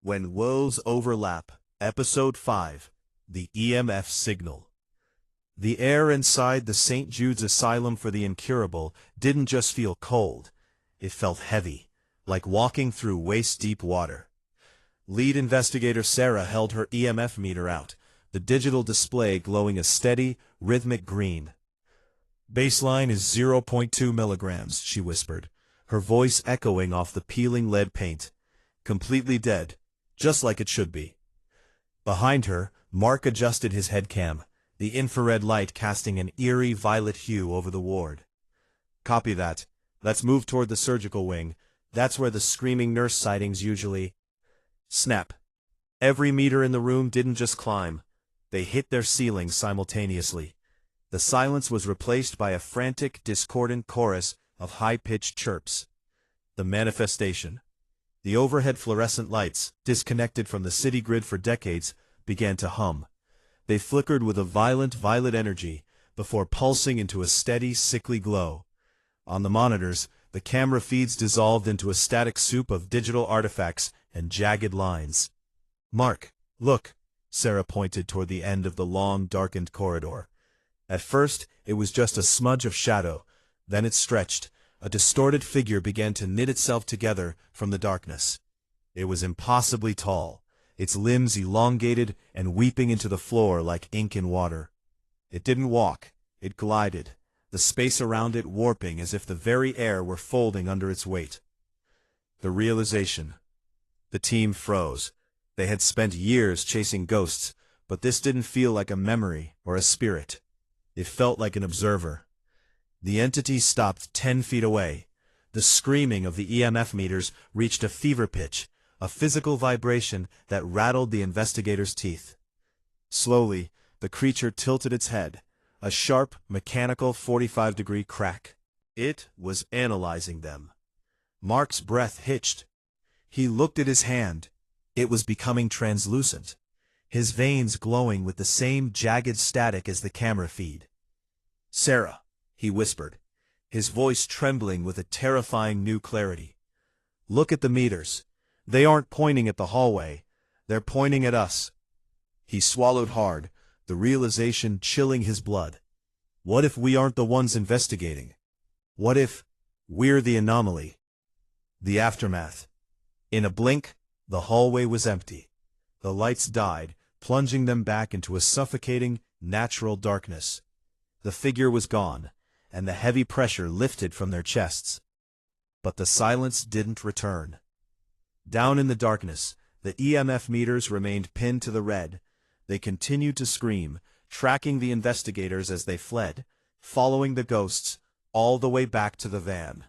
When Worlds Overlap, Episode 5, The EMF Signal. The air inside the St. Jude's Asylum for the Incurable didn't just feel cold, it felt heavy, like walking through waist-deep water. Lead investigator Sarah held her EMF meter out, the digital display glowing a steady, rhythmic green. "Baseline is 0.2 milligrams, she whispered, her voice echoing off the peeling lead paint. "Completely dead. Just like it should be." Behind her, Mark adjusted his head cam, the infrared light casting an eerie violet hue over the ward. "Copy that. Let's move toward the surgical wing. That's where the screaming nurse sightings usually—" Snap. Every meter in the room didn't just climb. They hit their ceilings simultaneously. The silence was replaced by a frantic, discordant chorus of high-pitched chirps. The manifestation. The overhead fluorescent lights, disconnected from the city grid for decades, began to hum. They flickered with a violent violet energy, before pulsing into a steady, sickly glow. On the monitors, the camera feeds dissolved into a static soup of digital artifacts and jagged lines. "Mark, look," Sarah pointed toward the end of the long, darkened corridor. At first, it was just a smudge of shadow, then it stretched. A distorted figure began to knit itself together from the darkness. It was impossibly tall, its limbs elongated and weeping into the floor like ink in water. It didn't walk, it glided, the space around it warping as if the very air were folding under its weight. The realization. The team froze. They had spent years chasing ghosts, but this didn't feel like a memory or a spirit. It felt like an observer. The entity stopped 10 feet away. The screaming of the EMF meters reached a fever pitch, a physical vibration that rattled the investigator's teeth. Slowly, the creature tilted its head, a sharp, mechanical 45-degree crack. It was analyzing them. Mark's breath hitched. He looked at his hand. It was becoming translucent, his veins glowing with the same jagged static as the camera feed. "Sarah," he whispered, his voice trembling with a terrifying new clarity. "Look at the meters. They aren't pointing at the hallway. They're pointing at us." He swallowed hard, the realization chilling his blood. What if we aren't the ones investigating? What if we're the anomaly? The aftermath. In a blink, the hallway was empty. The lights died, plunging them back into a suffocating, natural darkness. The figure was gone, and the heavy pressure lifted from their chests. But the silence didn't return. Down in the darkness, the EMF meters remained pinned to the red. They continued to scream, tracking the investigators as they fled, following the ghosts, all the way back to the van.